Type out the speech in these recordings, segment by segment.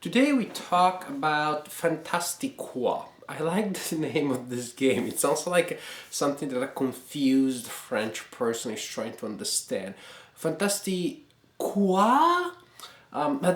Today we talk about Fantastiqa. I like the name of this game. It sounds like something that a confused French person is trying to understand. Fantastiqa?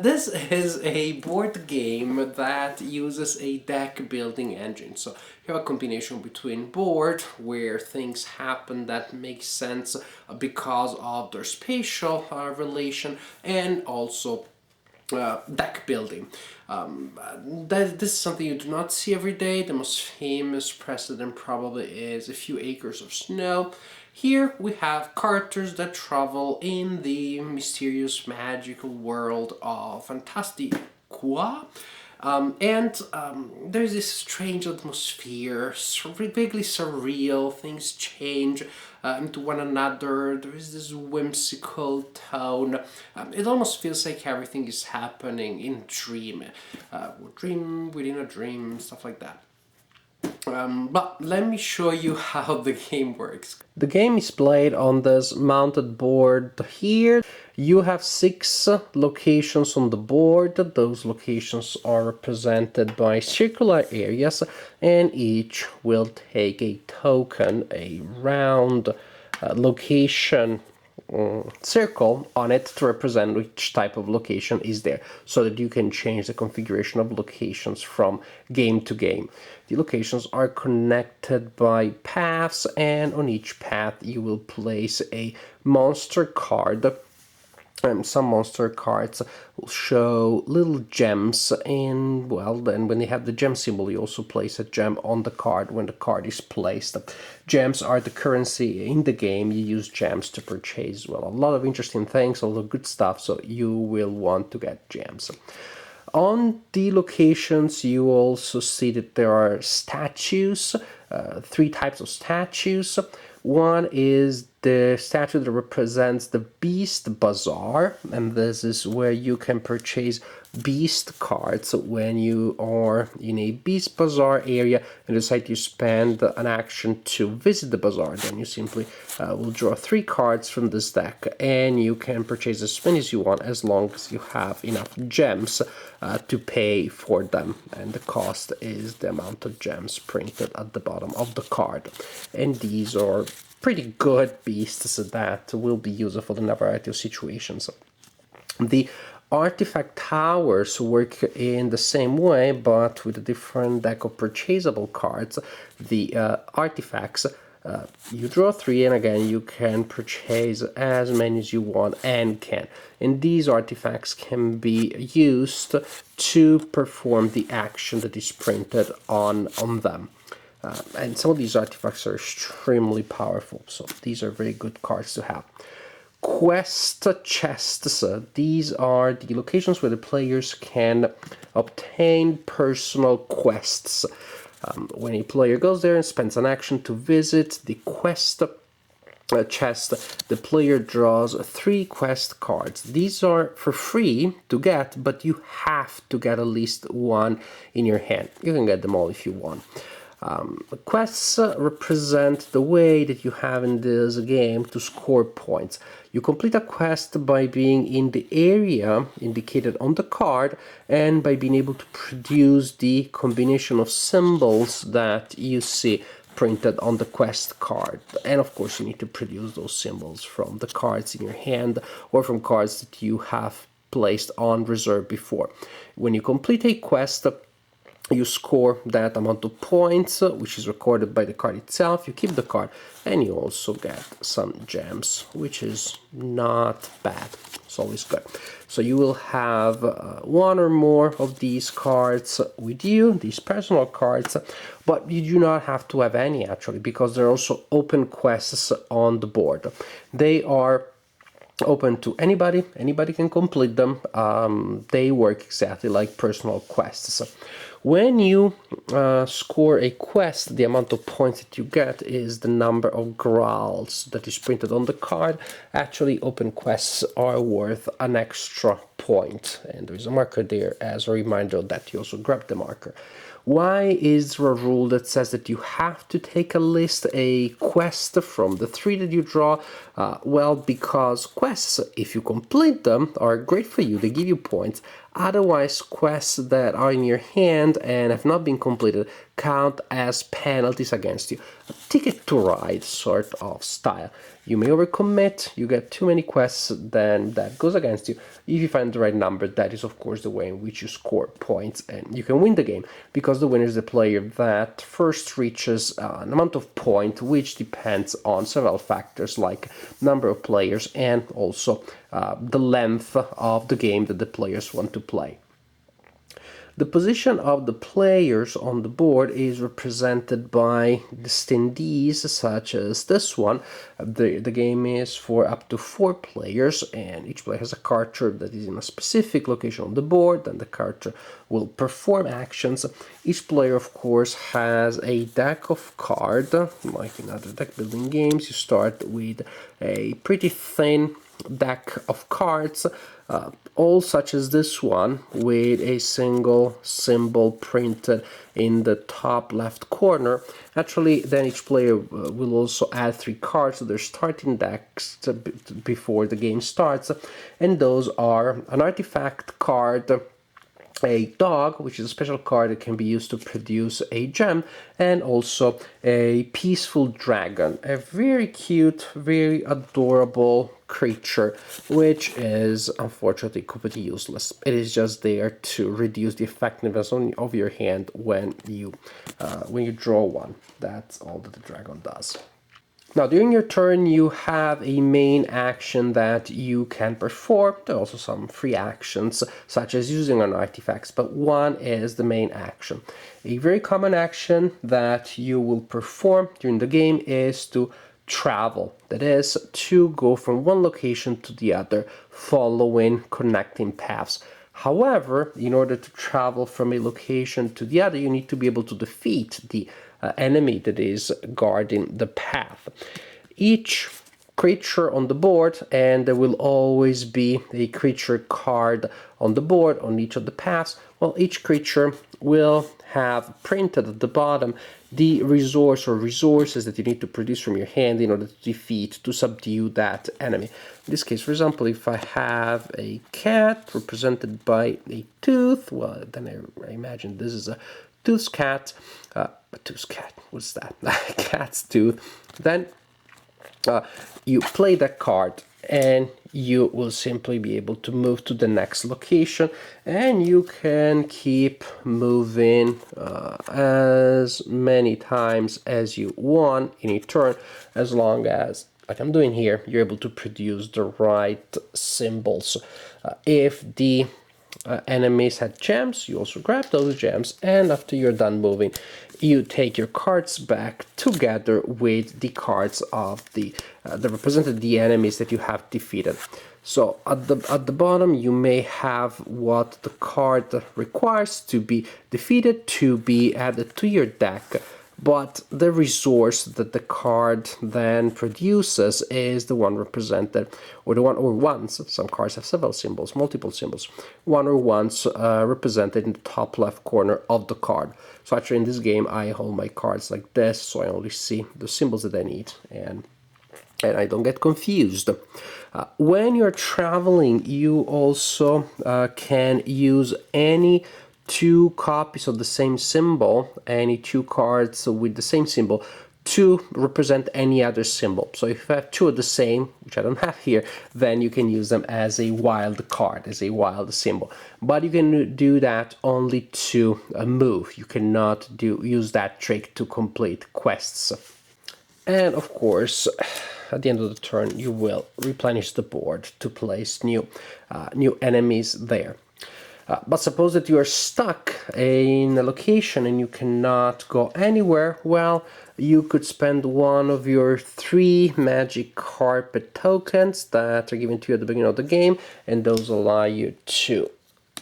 This is a board game that uses a deck building engine. So you have a combination between board, where things happen that make sense because of their spatial relation, and also deck building. This is something you do not see every day. The most famous precedent probably is A Few Acres of Snow. Here we have characters that travel in the mysterious magical world of Fantastiqa. There's this strange atmosphere, vaguely surreal, things change into one another, there is this whimsical tone. It almost feels like everything is happening in dream within a dream, stuff like that. But let me show you how the game works. The game is played on this mounted board here. You have 6 locations on the board. Those locations are represented by circular areas, and each will take a token, a round location circle on it to represent which type of location is there, so that you can change the configuration of locations from game to game. The locations are connected by paths, and on each path you will place a monster card. Some monster cards will show little gems, and well, then when you have the gem symbol, you also place a gem on the card when the card is placed. Gems are the currency in the game. You use gems to purchase, well, a lot of interesting things, a lot of good stuff, so you will want to get gems. On the locations, you also see that there are statues, 3 types of statues. One is the statue that represents the Beast Bazaar, and this is where you can purchase beast cards when you are in a Beast Bazaar area and decide to spend an action to visit the bazaar. Then you simply will draw 3 cards from this deck, and you can purchase as many as you want as long as you have enough gems to pay for them, and the cost is the amount of gems printed at the bottom of the card. And these are pretty good beasts that will be useful in a variety of situations. The artifact towers work in the same way, but with a different deck of purchasable cards. The artifacts, you draw 3, and again you can purchase as many as you want and can. And these artifacts can be used to perform the action that is printed on them. And some of these artifacts are extremely powerful, so these are very good cards to have. Quest chests, these are the locations where the players can obtain personal quests. When a player goes there and spends an action to visit the quest chest, the player draws 3 quest cards. These are for free to get, but you have to get at least 1 in your hand. You can get them all if you want. Quests represent the way that you have in this game to score points. You complete a quest by being in the area indicated on the card, and by being able to produce the combination of symbols that you see printed on the quest card. And of course you need to produce those symbols from the cards in your hand or from cards that you have placed on reserve before. When you complete a quest, you score that amount of points, which is recorded by the card itself. You keep the card, and you also get some gems, which is not bad. It's always good. So you will have 1 or more of these cards with you, these personal cards, but you do not have to have any, actually, because there are also open quests on the board. They are open to anybody can complete them. They work exactly like personal quests. When you score a quest, the amount of points that you get is the number of growls that is printed on the card. Actually, open quests are worth an extra point, and there is a marker there as a reminder that you also grab the marker. Why is there a rule that says that you have to take a quest from the 3 that you draw? Well, because quests, if you complete them, are great for you, they give you points. Otherwise, quests that are in your hand and have not been completed count as penalties against you. A ticket to ride sort of style. You may overcommit, you get too many quests, then that goes against you. If you find the right number, that is of course the way in which you score points and you can win the game, because the winner is the player that first reaches an amount of point which depends on several factors like number of players and also the length of the game that the players want to play. The position of the players on the board is represented by the standees, such as this one. The game is for up to 4 players, and each player has a character that is in a specific location on the board, and the character will perform actions. Each player, of course, has a deck of cards. Like in other deck building games, you start with a pretty thin deck of cards, all such as this one, with a single symbol printed in the top left corner. Actually, then each player will also add 3 cards to their starting decks before the game starts, and those are an artifact card, a dog, which is a special card that can be used to produce a gem, and also a peaceful dragon, a very cute, very adorable creature, which is unfortunately completely useless. It is just there to reduce the effectiveness of your hand when you draw one. That's all that the dragon does. Now, during your turn, you have a main action that you can perform. There are also some free actions, such as using an artifacts, but one is the main action. A very common action that you will perform during the game is to travel. That is, to go from one location to the other, following connecting paths. However, in order to travel from a location to the other, you need to be able to defeat the enemy that is guarding the path. Each creature on the board, and there will always be a creature card on the board on each of the paths. Well, each creature will have printed at the bottom the resource or resources that you need to produce from your hand in order to subdue that enemy. In this case, for example, if I have a cat represented by a tooth, well, then I imagine this is a tooth cat. What's that? Cat's tooth. Then you play that card, and you will simply be able to move to the next location, and you can keep moving as many times as you want in a turn, as long as, like I'm doing here, you're able to produce the right symbols. If the enemies had gems, you also grab those gems, and after you're done moving, you take your cards back together with the cards of that represented the enemies that you have defeated. So at the bottom, you may have what the card requires to be defeated to be added to your deck, but the resource that the card then produces is the one represented, or the one or ones. Some cards have several symbols, multiple symbols. One or ones represented in the top left corner of the card. So actually in this game, I hold my cards like this, so I only see the symbols that I need, and I don't get confused. When you're traveling, you also can use any 2 copies of the same symbol, any 2 cards with the same symbol, to represent any other symbol. So if you have 2 of the same, which I don't have here, then you can use them as a wild card, as a wild symbol. But you can do that only to move. You cannot use that trick to complete quests. And of course, at the end of the turn, you will replenish the board to place new enemies there. But suppose that you are stuck in a location and you cannot go anywhere. Well, you could spend one of your 3 magic carpet tokens that are given to you at the beginning of the game, and those allow you to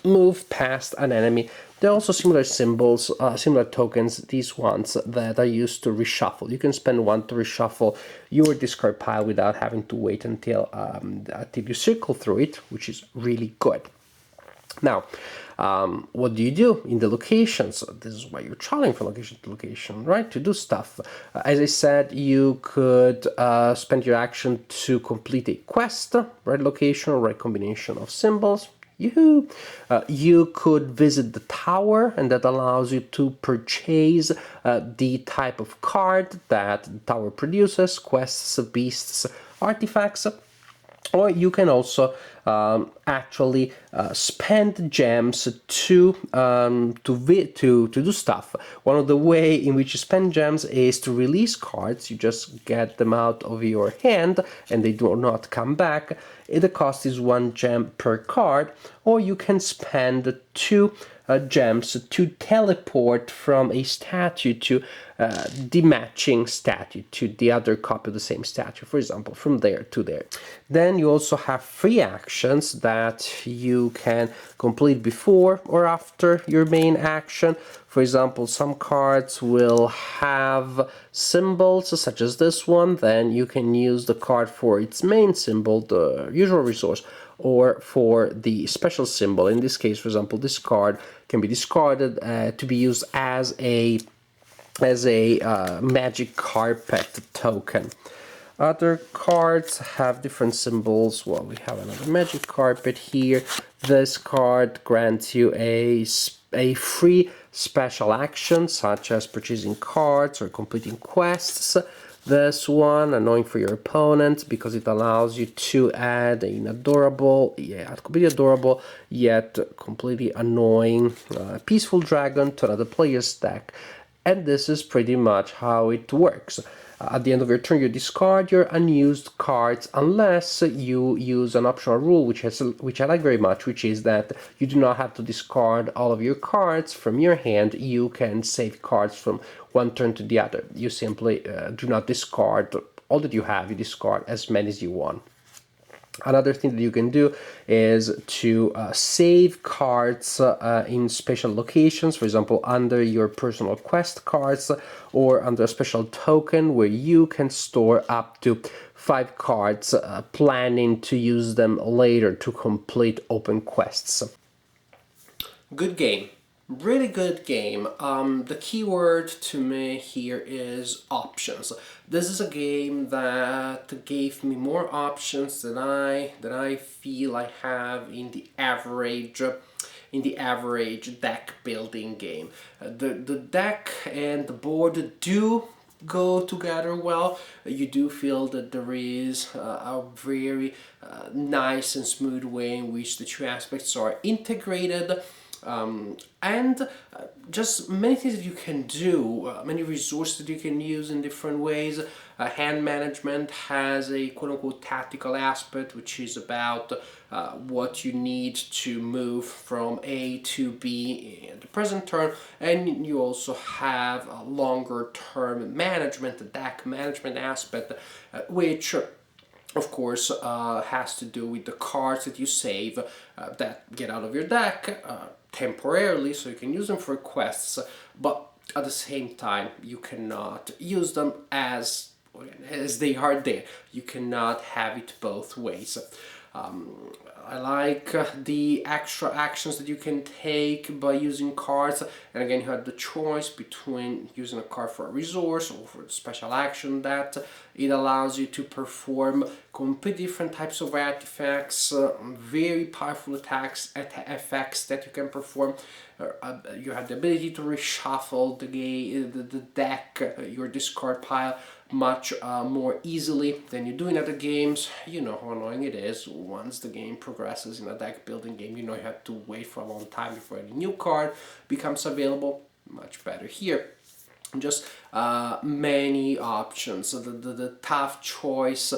move past an enemy. There are also similar symbols, similar tokens, these ones that are used to reshuffle. You can spend 1 to reshuffle your discard pile without having to wait until you circle through it, which is really good. Now, what do you do in the locations? This is why you're traveling from location to location, right? To do stuff. As I said, you could spend your action to complete a quest, right location or right combination of symbols. Yoo-hoo! You could visit the tower, and that allows you to purchase the type of card that the tower produces, quests, beasts, artifacts. Or you can also actually spend gems to do stuff. One of the way in which you spend gems is to release cards. You just get them out of your hand and they do not come back. The cost is 1 gem per card, or you can spend 2 gems to teleport from a statue to the matching statue, to the other copy of the same statue, for example, from there to there. Then you also have free actions that you can complete before or after your main action. For example, some cards will have symbols such as this one, then you can use the card for its main symbol, the usual resource, or for the special symbol. In this case, for example, this card can be discarded to be used as a magic carpet token. Other cards have different symbols. Well, we have another magic carpet here. This card grants you a free special action, such as purchasing cards or completing quests. This one, annoying for your opponent, because it allows you to add an adorable, completely adorable, yet completely annoying peaceful dragon to another player's deck. And this is pretty much how it works. At the end of your turn, you discard your unused cards unless you use an optional rule, which I like very much, which is that you do not have to discard all of your cards from your hand. You can save cards from one turn to the other. You simply do not discard all that you have. You discard as many as you want. Another thing that you can do is to save cards in special locations, for example, under your personal quest cards or under a special token where you can store up to 5 cards, planning to use them later to complete open quests. Good game. Really good game. The key word to me here is options. This is a game that gave me more options than I feel I have in the average deck building game. The deck and the board do go together well. You do feel that there is a very nice and smooth way in which the two aspects are integrated. And just many things that you can do, many resources that you can use in different ways. Hand management has a quote-unquote tactical aspect, which is about what you need to move from A to B in the present turn, and you also have a longer-term management, the deck management aspect, which of course has to do with the cards that you save that get out of your deck temporarily, so you can use them for quests, but at the same time you cannot use them as they are there. You cannot have it both ways. I like the extra actions that you can take by using cards, and again you have the choice between using a card for a resource or for a special action that it allows you to perform completely different types of artifacts, very powerful effects that you can perform. You have the ability to reshuffle the deck, your discard pile, much more easily than you do in other games. You know how annoying it is. Once the game progresses in a deck building game, you know you have to wait for a long time before any new card becomes available. Much better here. Just many options. The tough choice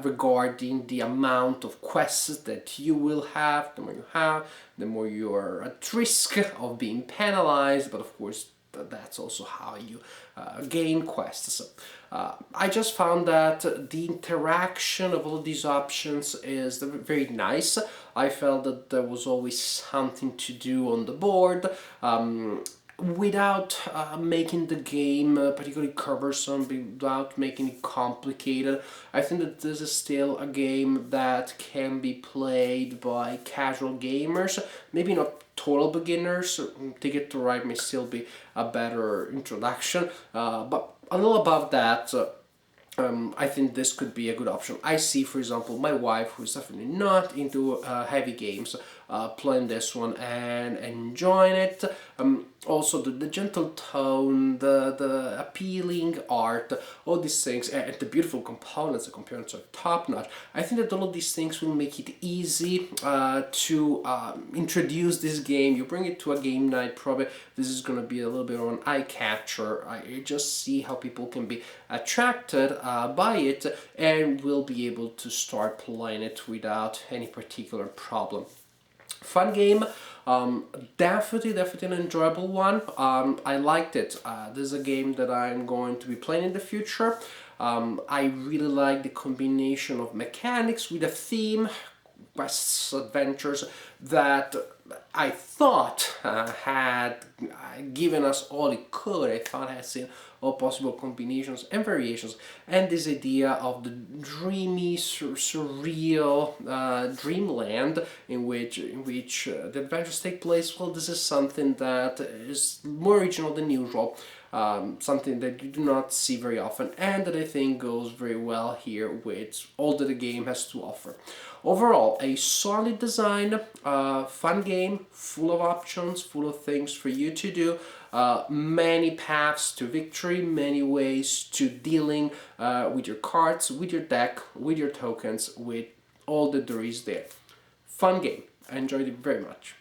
regarding the amount of quests that you will have. The more you have, the more you're at risk of being penalized, but of course that's also how you gain quests. I just found that the interaction of all these options is very nice. I felt that there was always something to do on the board, without making the game particularly cumbersome, without making it complicated. I think that this is still a game that can be played by casual gamers, maybe not total beginners. Ticket to Ride may still be a better introduction, but a little above that, I think this could be a good option. I see, for example, my wife, who is definitely not into heavy games, playing this one and enjoying it. Also the gentle tone, the appealing art, all these things, and the beautiful components. The components are top notch. I think that all of these things will make it easy to introduce this game. You bring it to a game night, probably this is going to be a little bit of an eye catcher. I just see how people can be attracted by it and will be able to start playing it without any particular problem. Fun game, definitely an enjoyable one. I liked it. This is a game that I'm going to be playing in the future. I really like the combination of mechanics with a theme, quests, adventures that I thought had given us all it could. I thought I had seen all possible combinations and variations, and this idea of the dreamy, surreal dreamland in which the adventures take place. Well, this is something that is more original than usual. Something that you do not see very often, and that I think goes very well here with all that the game has to offer. Overall, a solid design, fun game, full of options, full of things for you to do, many paths to victory, many ways to dealing with your cards, with your deck, with your tokens, with all that there is there. Fun game. I enjoyed it very much.